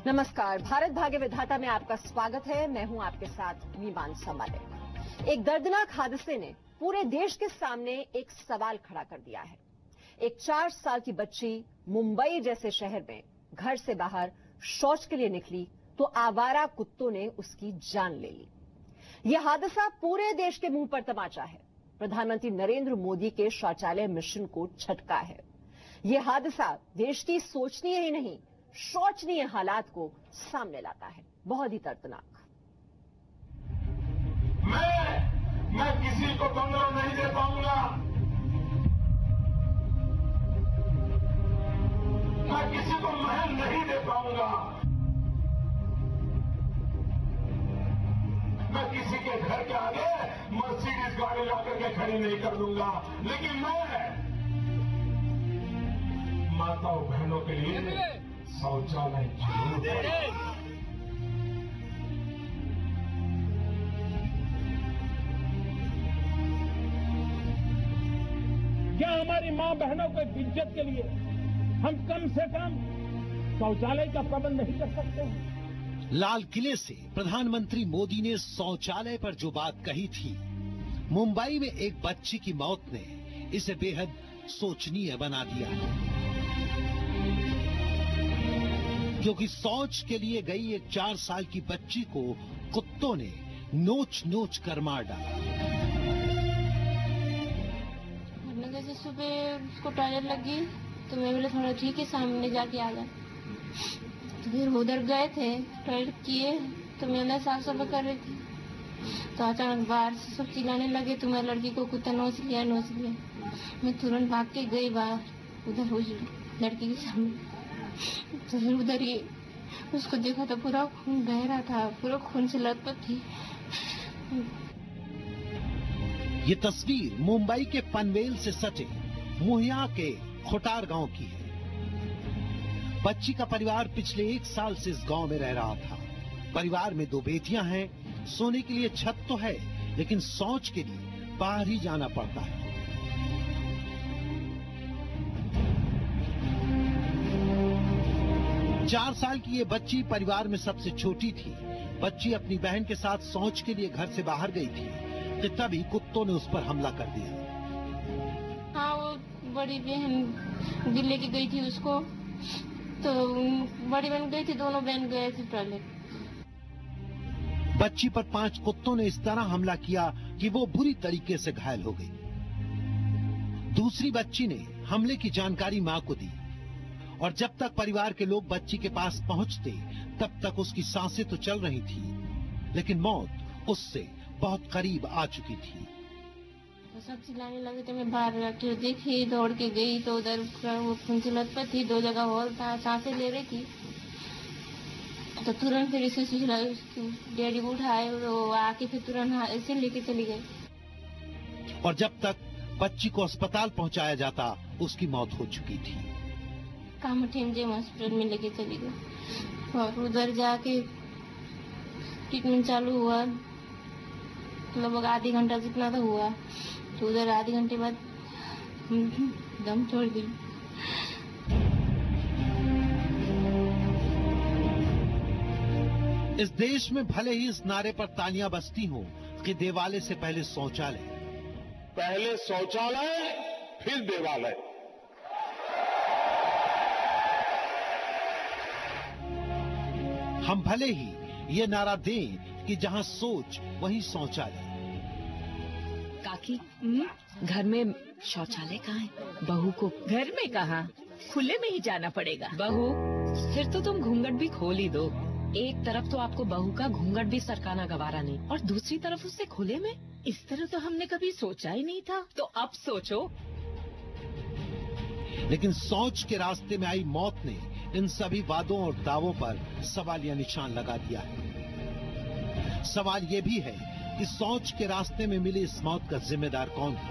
नमस्कार, भारत भाग्य विधाता में आपका स्वागत है। मैं हूं आपके साथ मीमांसा मालिक। एक दर्दनाक हादसे ने पूरे देश के सामने एक सवाल खड़ा कर दिया है। एक 4 साल की बच्ची मुंबई जैसे शहर में घर से बाहर शौच के लिए निकली तो आवारा कुत्तों ने उसकी जान ले ली। यह हादसा पूरे देश के मुंह पर तमाचा है। प्रधानमंत्री नरेंद्र मोदी के शौचालय मिशन को झटका है। यह हादसा देश की सोचनीय ही नहीं, शोचनीय हालात को सामने लाता है। बहुत ही दर्दनाक। मैं किसी को बंगला नहीं दे पाऊंगा, मैं किसी को महल नहीं दे पाऊंगा, मैं किसी के घर के आगे मर्सिडीज गाड़ी ला करके खड़ी नहीं कर दूंगा, लेकिन मैं माताओं बहनों के लिए शौचालय जरूर। क्या हमारी मां बहनों को इज्जत के लिए हम कम से कम शौचालय का प्रबंध नहीं कर सकते हैं? लाल किले से प्रधानमंत्री मोदी ने शौचालय पर जो बात कही थी, मुंबई में एक बच्ची की मौत ने इसे बेहद सोचनीय बना दिया है। क्योंकि शौच के लिए गई एक 4 साल की बच्ची को कुत्तों ने नोच नोच कर मार डाला। जैसे सुबह उसको टॉयलेट लगी तो मैं बोले थोड़ा ठीक है, सामने जाके आ जा। तो फिर उधर गए थे, टॉयलेट किए तो मैं अंदर साफ सफाई कर रही थी तो अचानक बाहर से सब चिल्लाने लगे, तुम्हारी लड़की को कुत्ता नोच लिया नोच लिया। मैं तुरंत भाग के गई बाहर, उधर उस लड़की के सामने। तो फिर उधर ही उसको देखा तो पूरा खून बह रहा था, पूरा खून से लथपथ थी। ये तस्वीर मुंबई के पनवेल से सटे मुहैया के खोटार गांव की है। बच्ची का परिवार पिछले 1 साल से इस गांव में रह रहा था। परिवार में 2 बेटियां हैं। सोने के लिए छत तो है, लेकिन शौच के लिए बाहर ही जाना पड़ता है। चार साल की ये बच्ची परिवार में सबसे छोटी थी। बच्ची अपनी बहन के साथ शौच के लिए घर से बाहर गई थी कि तभी कुत्तों ने उस पर हमला कर दिया। हाँ, वो बड़ी बहन दिल्ली की गई थी उसको, तो बड़ी बहन गई थी, दोनों बहन गए थे टॉयलेट। बच्ची पर 5 कुत्तों ने इस तरह हमला किया कि वो बुरी तरीके से घायल हो गई। दूसरी बच्ची ने हमले की जानकारी मां को दी और जब तक परिवार के लोग बच्ची के पास पहुंचते तब तक उसकी सांसें तो चल रही थी, लेकिन मौत उससे बहुत करीब आ चुकी थी। तो सब चिल्लाने लगे तो मैं बाहर जाके देखी, दौड़ के गई तो उधर वो खून से लथपथ थी, 2 जगह हॉल था, सांसें ले रही थी। तो तुरंत फिर इसे डैडी को उठाए और वो आके फिर तुरंत ऐसे लेके चली गई। और जब तक बच्ची को अस्पताल पहुंचाया जाता उसकी मौत हो चुकी थी। कामठेम हॉस्पिटल में लेके चली गई और उधर जाके ट्रीटमेंट चालू हुआ। लगभग आधे घंटा जितना तो हुआ, तो उधर आधे घंटे बाद दम छोड़ दी। इस देश में भले ही इस नारे पर तालियां बजती हों कि देवालय से पहले शौचालय, पहले शौचालय फिर देवालय। हम भले ही ये नारा दें कि जहां सोच वहीं शौचालय। काकी, घर में शौचालय कहाँ है? बहू को घर में कहाँ, खुले में ही जाना पड़ेगा। बहू, फिर तो तुम घूंघट भी खोल ही दो। एक तरफ तो आपको बहू का घूंघट भी सरकाना गवारा नहीं और दूसरी तरफ उससे खुले में। इस तरह तो हमने कभी सोचा ही नहीं था, तो अब सोचो। लेकिन शौच के रास्ते में आई मौत ने इन सभी वादों और दावों पर सवालिया निशान लगा दिया है। सवाल ये भी है कि शौच के रास्ते में मिली इस मौत का जिम्मेदार कौन है?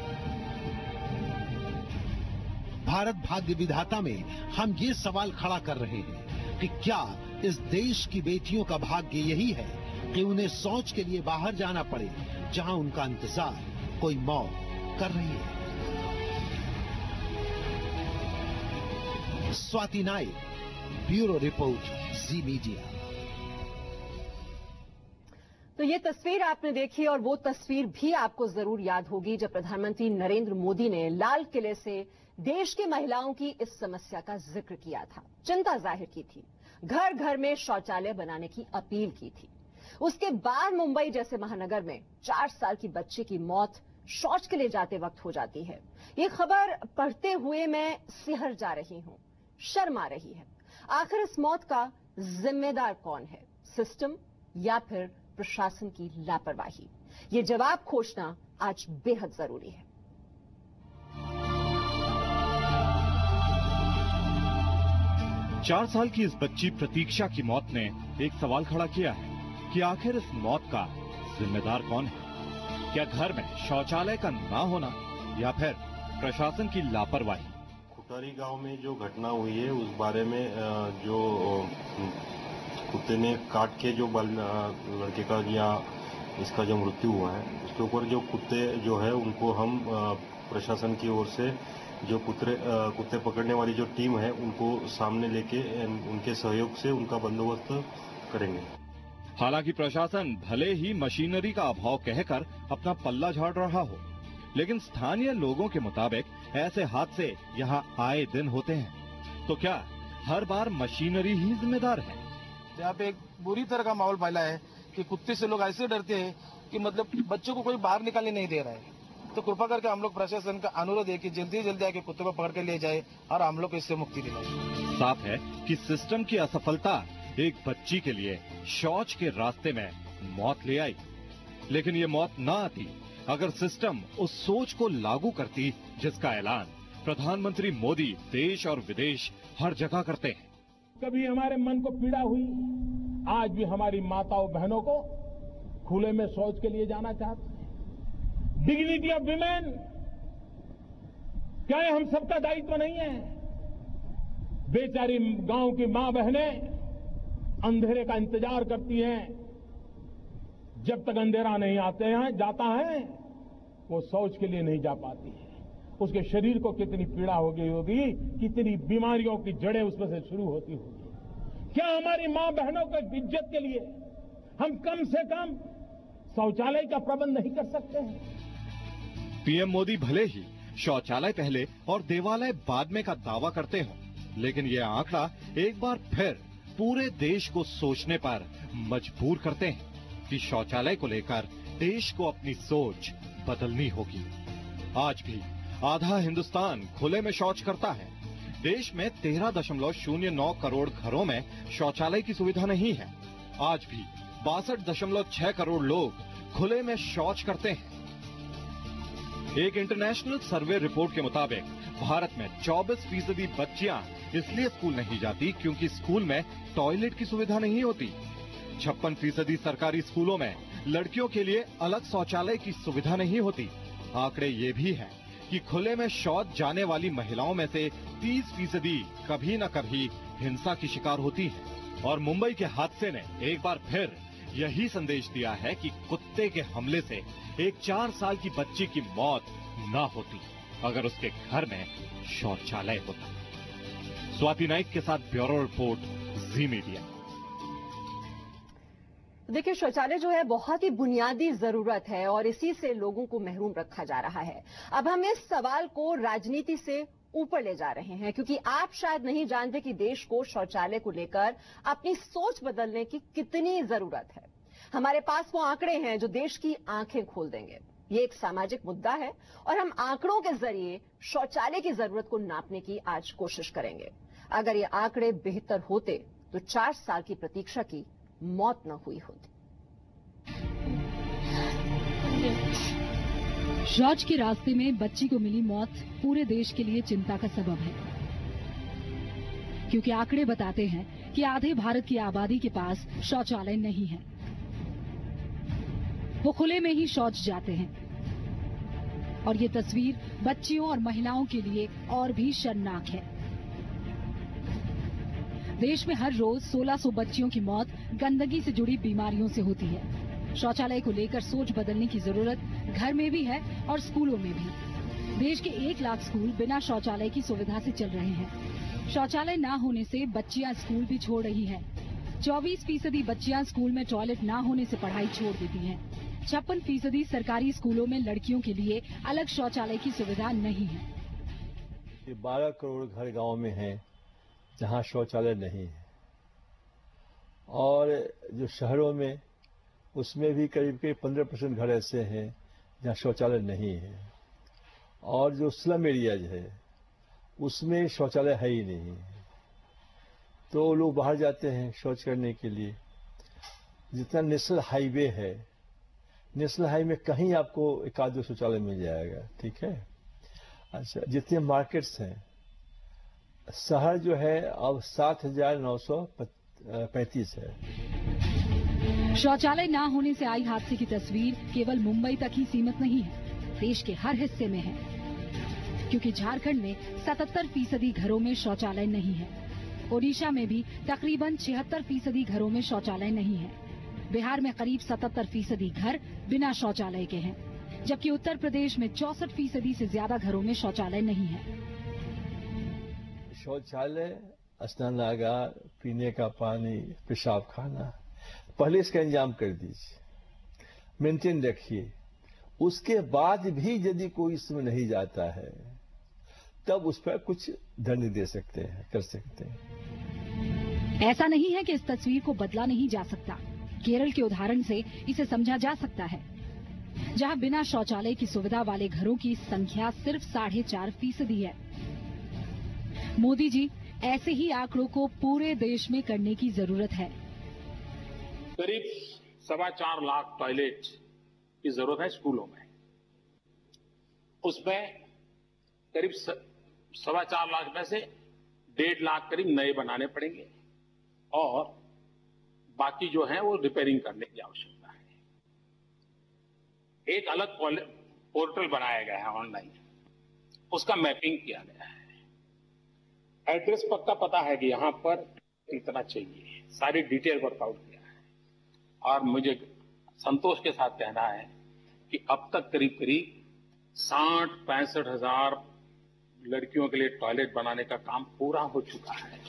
भारत भाग्य विधाता में हम ये सवाल खड़ा कर रहे हैं कि क्या इस देश की बेटियों का भाग्य यही है कि उन्हें शौच के लिए बाहर जाना पड़े जहां उनका इंतजार कोई मौत कर रही है? स्वाति नाइक, ब्यूरो रिपोर्ट, जी मीडिया। तो ये तस्वीर आपने देखी और वो तस्वीर भी आपको जरूर याद होगी जब प्रधानमंत्री नरेंद्र मोदी ने लाल किले से देश की महिलाओं की इस समस्या का जिक्र किया था, चिंता जाहिर की थी, घर घर में शौचालय बनाने की अपील की थी। उसके बाद मुंबई जैसे महानगर में 4 साल की बच्ची की मौत शौच के लिए जाते वक्त हो जाती है। ये खबर पढ़ते हुए मैं सिहर जा रही हूं, शर्म आ रही है। आखिर इस मौत का जिम्मेदार कौन है, सिस्टम या फिर प्रशासन की लापरवाही? ये जवाब खोजना आज बेहद जरूरी है। चार साल की इस बच्ची प्रतीक्षा की मौत ने एक सवाल खड़ा किया है कि आखिर इस मौत का जिम्मेदार कौन है? क्या घर में शौचालय का ना होना या फिर प्रशासन की लापरवाही? खुटारी गांव में जो घटना हुई है उस बारे में जो कुत्ते ने काट के जो लड़के का या इसका जो मृत्यु हुआ है उसके ऊपर जो कुत्ते जो है उनको हम प्रशासन की ओर से जो कुत्ते पकड़ने वाली जो टीम है उनको सामने लेके उनके सहयोग से उनका बंदोबस्त करेंगे। हालांकि प्रशासन भले ही मशीनरी का अभाव कहकर अपना पल्ला झाड़ रहा हो, लेकिन स्थानीय लोगों के मुताबिक ऐसे हादसे यहाँ आए दिन होते हैं। तो क्या हर बार मशीनरी ही जिम्मेदार है? यहाँ पे एक बुरी तरह का माहौल फैला है कि कुत्ते से लोग ऐसे डरते हैं कि मतलब बच्चों को कोई बाहर निकालने नहीं दे रहा है। तो कृपा करके हम लोग प्रशासन का अनुरोध है कि जल्दी जल्दी आके कुत्ते को पकड़ के ले जाए और हम लोग को इससे मुक्ति दिलाए। साफ है कि सिस्टम की असफलता एक बच्ची के लिए शौच के रास्ते में मौत ले आई, लेकिन ये मौत न आती अगर सिस्टम उस सोच को लागू करती जिसका ऐलान प्रधानमंत्री मोदी देश और विदेश हर जगह करते हैं। कभी हमारे मन को पीड़ा हुई, आज भी हमारी माताओं बहनों को खुले में शौच के लिए जाना चाहते हैं। डिग्निटी ऑफ विमेन, क्या ये हम सबका दायित्व नहीं है? बेचारी गांव की मां बहनें अंधेरे का इंतजार करती हैं, जब तक अंधेरा नहीं जाता है वो शौच के लिए नहीं जा पाती है। उसके शरीर को कितनी पीड़ा हो गई होगी, कितनी बीमारियों की जड़ें उसमें से शुरू होती होगी। क्या हमारी मां बहनों को इज्जत के लिए हम कम से कम शौचालय का प्रबंध नहीं कर सकते हैं? पीएम मोदी भले ही शौचालय पहले और देवालय बाद में का दावा करते हो, लेकिन ये आंकड़ा एक बार फिर पूरे देश को सोचने पर मजबूर करते हैं कि शौचालय को लेकर देश को अपनी सोच बदलनी होगी। आज भी आधा हिंदुस्तान खुले में शौच करता है। देश में 13.09 करोड़ घरों में शौचालय की सुविधा नहीं है। आज भी 62.6 करोड़ लोग खुले में शौच करते हैं। एक इंटरनेशनल सर्वे रिपोर्ट के मुताबिक भारत में 24% बच्चियां इसलिए स्कूल नहीं जाती क्योंकि स्कूल में टॉयलेट की सुविधा नहीं होती। 56% सरकारी स्कूलों में लड़कियों के लिए अलग शौचालय की सुविधा नहीं होती। आंकड़े ये भी हैं कि खुले में शौच जाने वाली महिलाओं में से 30% कभी न कभी हिंसा की शिकार होती हैं। और मुंबई के हादसे ने एक बार फिर यही संदेश दिया है कि कुत्ते के हमले से एक 4 साल की बच्ची की मौत न होती अगर उसके घर में शौचालय होता। स्वाति नाइक के साथ ब्यूरो रिपोर्ट, जी मीडिया। देखिए, शौचालय जो है बहुत ही बुनियादी जरूरत है और इसी से लोगों को महरूम रखा जा रहा है। अब हम इस सवाल को राजनीति से ऊपर ले जा रहे हैं क्योंकि आप शायद नहीं जानते कि देश को शौचालय को लेकर अपनी सोच बदलने की कितनी जरूरत है। हमारे पास वो आंकड़े हैं जो देश की आंखें खोल देंगे। ये एक सामाजिक मुद्दा है और हम आंकड़ों के जरिए शौचालय की जरूरत को नापने की आज कोशिश करेंगे। अगर ये आंकड़े बेहतर होते तो 4 साल की प्रतीक्षा की मौत न हुई होती। शौच के रास्ते में बच्ची को मिली मौत पूरे देश के लिए चिंता का सबब है, क्योंकि आंकड़े बताते हैं कि आधे भारत की आबादी के पास शौचालय नहीं है। वो खुले में ही शौच जाते हैं और ये तस्वीर बच्चियों और महिलाओं के लिए और भी शर्मनाक है। देश में हर रोज 1600 बच्चियों की मौत गंदगी से जुड़ी बीमारियों से होती है। शौचालय को लेकर सोच बदलने की जरूरत घर में भी है और स्कूलों में भी। देश के 1 लाख स्कूल बिना शौचालय की सुविधा से चल रहे हैं। शौचालय न होने से बच्चियां स्कूल भी छोड़ रही हैं। 24% बच्चियां स्कूल में टॉयलेट न होने से पढ़ाई छोड़ देती हैं। 56% सरकारी स्कूलों में लड़कियों के लिए अलग शौचालय की सुविधा नहीं है। 12 करोड़ घर गांव में हैं जहां शौचालय नहीं है, और जो शहरों में उसमें भी करीब 15% घर ऐसे हैं जहां शौचालय नहीं है, और जो स्लम एरियाज है उसमें शौचालय है ही नहीं। तो लोग बाहर जाते हैं शौच करने के लिए। जितना नेशनल हाईवे है, नेशनल हाईवे में कहीं आपको 1-2 शौचालय मिल जाएगा, ठीक है। अच्छा, जितने मार्केट्स हैं, शहर जो है अब 7,935 है। शौचालय न होने से आई हादसे की तस्वीर केवल मुंबई तक ही सीमित नहीं है, देश के हर हिस्से में है। क्योंकि झारखंड में 77% घरों में शौचालय नहीं है। ओडिशा में भी तकरीबन 76% घरों में शौचालय नहीं है। बिहार में करीब 77% घर बिना शौचालय के हैं, जबकि उत्तर प्रदेश में 64% से ज्यादा घरों में शौचालय नहीं है। शौचालय, स्नानागार, पीने का पानी, पेशाब खाना, पहले इसका इंतजाम कर दीजिए, मेंटेन रखिए। उसके बाद भी यदि कोई इसमें नहीं जाता है तब उस पर कुछ दंड दे सकते हैं, कर सकते हैं। ऐसा नहीं है कि इस तस्वीर को बदला नहीं जा सकता। केरल के उदाहरण से इसे समझा जा सकता है, जहां बिना शौचालय की सुविधा वाले घरों की संख्या सिर्फ 4.5% है। मोदी जी, ऐसे ही आंकड़ों को पूरे देश में करने की जरूरत है। करीब 4.25 लाख टॉयलेट की जरूरत है स्कूलों में। उसमें करीब 4.25 लाख में से 1.5 लाख करीब नए बनाने पड़ेंगे, और बाकी जो है वो रिपेयरिंग करने की आवश्यकता है। एक अलग पोर्टल बनाया गया है ऑनलाइन, उसका मैपिंग किया गया है। एड्रेस पक्का पता है कि यहां पर इतना चाहिए, सारी डिटेल वर्कआउट किया है। और मुझे संतोष के साथ कहना है कि अब तक करीब 60-65 हजार लड़कियों के लिए टॉयलेट बनाने का काम पूरा हो चुका है।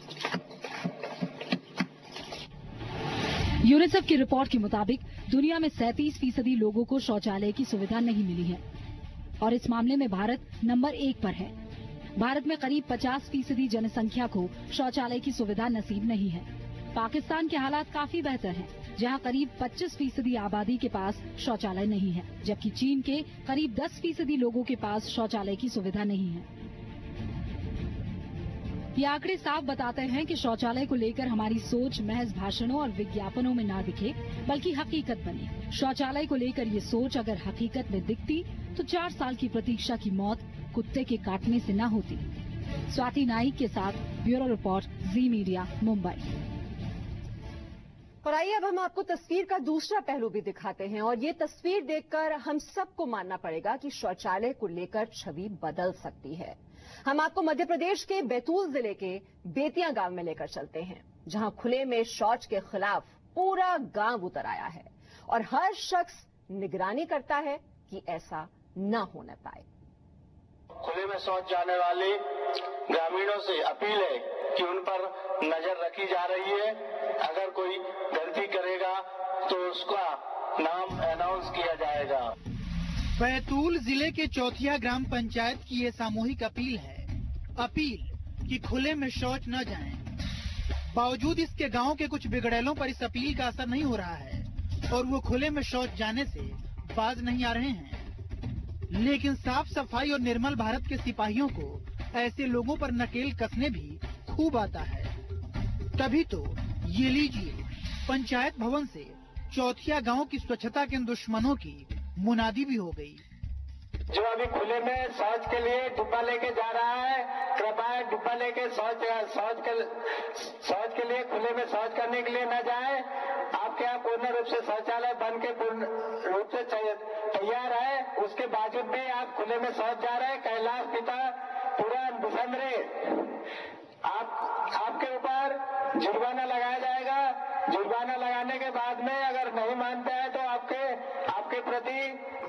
यूनिसेफ की रिपोर्ट के मुताबिक दुनिया में 37% लोगों को शौचालय की सुविधा नहीं मिली है, और इस मामले में भारत नंबर 1 पर है। भारत में करीब 50% जनसंख्या को शौचालय की सुविधा नसीब नहीं है। पाकिस्तान के हालात काफी बेहतर हैं, जहां करीब 25% आबादी के पास शौचालय नहीं है, जबकि चीन के करीब 10% लोगों के पास शौचालय की सुविधा नहीं है। ये आंकड़े साफ बताते हैं कि शौचालय को लेकर हमारी सोच महज भाषणों और विज्ञापनों में ना दिखे, बल्कि हकीकत बने। शौचालय को लेकर ये सोच अगर हकीकत में दिखती तो 4 साल की प्रतीक्षा की मौत कुत्ते के काटने से न होती। स्वाति नाइक के साथ ब्यूरो रिपोर्ट, जी मीडिया, मुंबई। और आइए अब हम आपको तस्वीर का दूसरा पहलू भी दिखाते हैं, और ये तस्वीर देखकर हम सबको मानना पड़ेगा कि शौचालय को लेकर छवि बदल सकती है। हम आपको मध्य प्रदेश के बैतूल जिले के बेतिया गांव में लेकर चलते हैं, जहां खुले में शौच के खिलाफ पूरा गांव उतर आया है और हर शख्स निगरानी करता है कि ऐसा न होने पाए। खुले में शौच जाने वाले ग्रामीणों से अपील है कि उन पर नजर रखी जा रही है। अगर कोई गलती करेगा तो उसका नाम अनाउंस किया जाएगा। बैतूल जिले के चौथिया ग्राम पंचायत की ये सामूहिक अपील है, कि खुले में शौच न जाएं। बावजूद इसके गांव के कुछ बिगड़ैलों पर इस अपील का असर नहीं हो रहा है और वो खुले में शौच जाने से बाज नहीं आ रहे हैं। लेकिन साफ सफाई और निर्मल भारत के सिपाहियों को ऐसे लोगों पर नकेल कसने भी खूब आता है। तभी तो ये लीजिए, पंचायत भवन से चौथिया गांव की स्वच्छता के दुश्मनों की मुनादी भी हो गई। जो अभी खुले में शौच के लिए डिब्बा लेके जा रहा है, कृपया डिब्बा लेके शौच के लिए खुले में शौच करने के लिए न जाए। आपके यहाँ पूर्ण रूप से शौचालय बन के पूर्ण रूप से तैयार है, उसके बावजूद भी आप खुले में शौच जा रहे हैं। कैलाश पिता पूरा दिसंबर आपके ऊपर जुर्माना लगाया जाएगा। जुर्माना लगाने के बाद में अगर नहीं मानते हैं तो आपके प्रति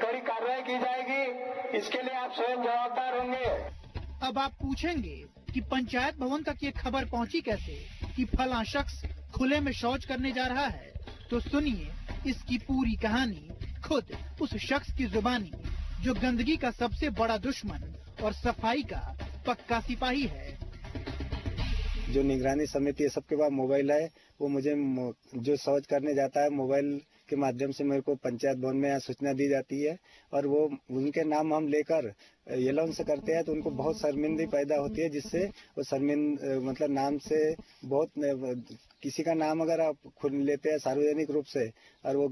कड़ी कार्रवाई की जाएगी। इसके लिए आप स्वयं जवाबदार होंगे। अब आप पूछेंगे कि पंचायत भवन तक ये खबर पहुंची कैसे कि फलां शख्स खुले में शौच करने जा रहा है, तो सुनिए इसकी पूरी कहानी खुद उस शख्स की जुबानी जो गंदगी का सबसे बड़ा दुश्मन और सफाई का पक्का सिपाही है। जो निगरानी समिति है सबके पास मोबाइल है, वो मुझे जो शौच करने जाता है मोबाइल के माध्यम से मेरे को पंचायत भवन में सूचना दी जाती है और वो उनके नाम हम लेकर एलाउंस करते हैं, तो उनको बहुत शर्मिंदगी पैदा होती है, जिससे वो मतलब नाम से बहुत किसी का नाम अगर आप खुद लेते हैं सार्वजनिक रूप से और वो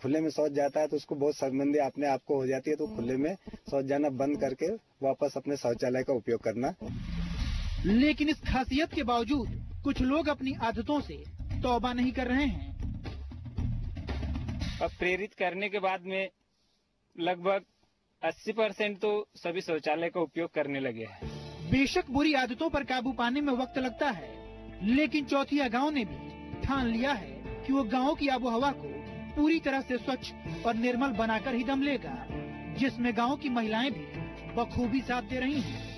खुले में शौच जाता है तो उसको बहुत शर्मिंदगी अपने आप को हो जाती है, तो खुले में शौच जाना बंद करके वापस अपने शौचालय का उपयोग करना। लेकिन इस खासियत के बावजूद कुछ लोग अपनी आदतों से तौबा नहीं कर रहे हैं। अब प्रेरित करने के बाद में लगभग 80% तो सभी शौचालय का उपयोग करने लगे हैं। बेशक बुरी आदतों पर काबू पाने में वक्त लगता है, लेकिन चौथिया गांव ने भी ठान लिया है कि वो गांव की आबोहवा को पूरी तरह से स्वच्छ और निर्मल बनाकर ही दम लेगा, जिसमें गांव की महिलाएं भी बखूबी साथ दे रही हैं।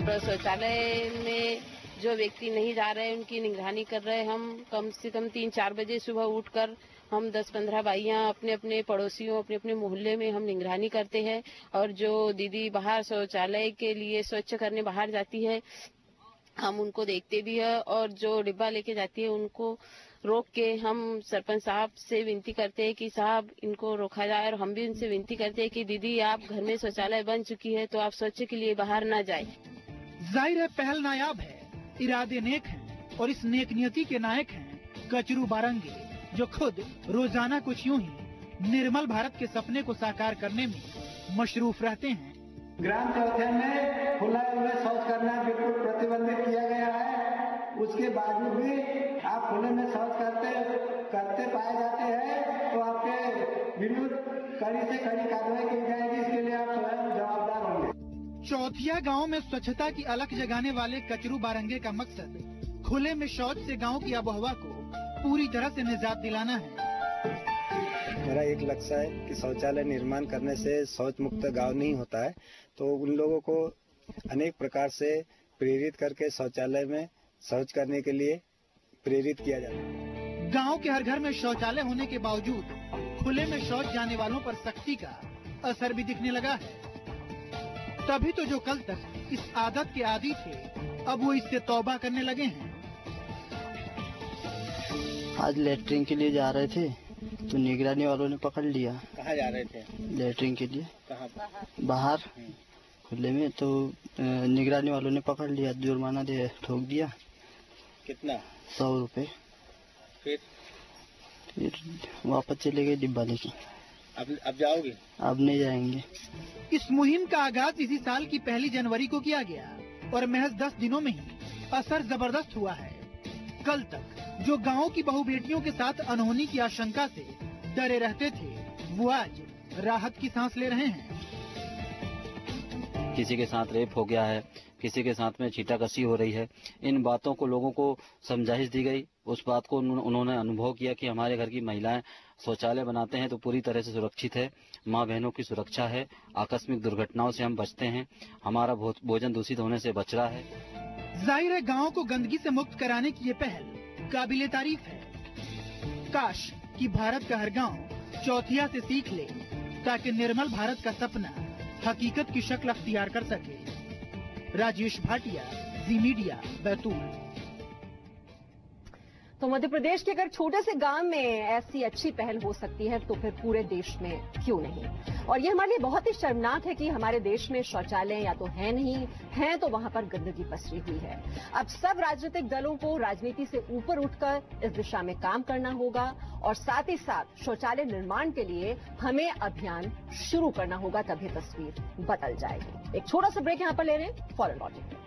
शौचालय में जो व्यक्ति नहीं जा रहे उनकी निगरानी कर रहे हम कम से कम 3-4 बजे सुबह उठकर हम 10-15 भाइयां अपने अपने पड़ोसियों अपने अपने मोहल्ले में हम निगरानी करते हैं, और जो दीदी बाहर शौचालय के लिए स्वच्छ करने बाहर जाती है हम उनको देखते भी है, और जो डिब्बा लेके जाती है उनको रोक के हम सरपंच साहब से विनती करते हैं कि साहब इनको रोका जाए, और हम भी उनसे विनती करते हैं कि दीदी आप घर में शौचालय बन चुकी है तो आप स्वच्छ के लिए बाहर न जाए। जाहिर है पहल नायाब है, इरादे नेक हैं और इस नेक नियति के नायक हैं कचरू बारंगे, जो खुद रोजाना कुछ यूं ही निर्मल भारत के सपने को साकार करने में मशरूफ रहते हैं। ग्राम चौथिया में खुला में शौच करना बिल्कुल प्रतिबंधित किया गया है, उसके बावजूद भी आप खुले में शौच करते पाए जाते हैं तो आपके विरुद्ध कड़ी से कड़ी कार्रवाई की जाएगी, इसके लिए आप स्वयं जवाबदार होंगे। चौथिया गांव में स्वच्छता की अलख जगाने वाले कचरू बारंगे का मकसद खुले में शौच से गांव की आबोहवा को पूरी तरह से निजात दिलाना है। मेरा एक लक्ष्य है कि शौचालय निर्माण करने से शौच मुक्त गांव नहीं होता है, तो उन लोगों को अनेक प्रकार से प्रेरित करके शौचालय में शौच करने के लिए प्रेरित किया जाता है। गांव के हर घर में शौचालय होने के बावजूद खुले में शौच जाने वालों पर सख्ती का असर भी दिखने लगा है। तभी तो जो कल तक इस आदत के आदी थे अब वो इससे तौबा करने लगे हैं। आज लेटरिन के लिए जा रहे थे तो निगरानी वालों ने पकड़ लिया। कहाँ जा रहे थे? लेटरिन के लिए। कहाँ? बाहर खुले में, तो निगरानी वालों ने पकड़ लिया, जुर्माना दे ठोक दिया। कितना? 100 रुपए। फिर वापस चले गए डिब्बा लेके। अब जाओगे? अब नहीं जाएंगे। इस मुहिम का आगाज इसी साल की 1 जनवरी को किया गया और महज 10 दिनों में ही असर जबरदस्त हुआ है। कल तक जो गांव की बहू बेटियों के साथ अनहोनी की आशंका से डरे रहते थे वो आज राहत की सांस ले रहे हैं। किसी के साथ रेप हो गया है, किसी के साथ में छीटाकशी हो रही है, इन बातों को लोगों को समझाइश दी गई। उस बात को उन्होंने अनुभव किया कि हमारे घर की महिलाएं शौचालय बनाते हैं तो पूरी तरह से सुरक्षित है, माँ बहनों की सुरक्षा है, आकस्मिक दुर्घटनाओं से हम बचते हैं, हमारा भोजन दूषित होने से बच रहा है। जाहिर है गाँव को गंदगी से मुक्त कराने की ये पहल काबिले तारीफ है। काश कि भारत का हर गांव चौथिया से सीख ले ताकि निर्मल भारत का सपना हकीकत की शक्ल अख्तियार कर सके। राजेश भाटिया, जी मीडिया, बैतूल। तो मध्य प्रदेश के अगर छोटे से गांव में ऐसी अच्छी पहल हो सकती है तो फिर पूरे देश में क्यों नहीं। और ये हमारे लिए बहुत ही शर्मनाक है कि हमारे देश में शौचालय या तो है नहीं है तो वहां पर गंदगी पसरी हुई है। अब सब राजनीतिक दलों को राजनीति से ऊपर उठकर इस दिशा में काम करना होगा और साथ ही साथ शौचालय निर्माण के लिए हमें अभियान शुरू करना होगा, तभी तस्वीर बदल जाएगी। एक छोटा सा ब्रेक यहां पर ले रहे हैं, फौरन लौटेंगे।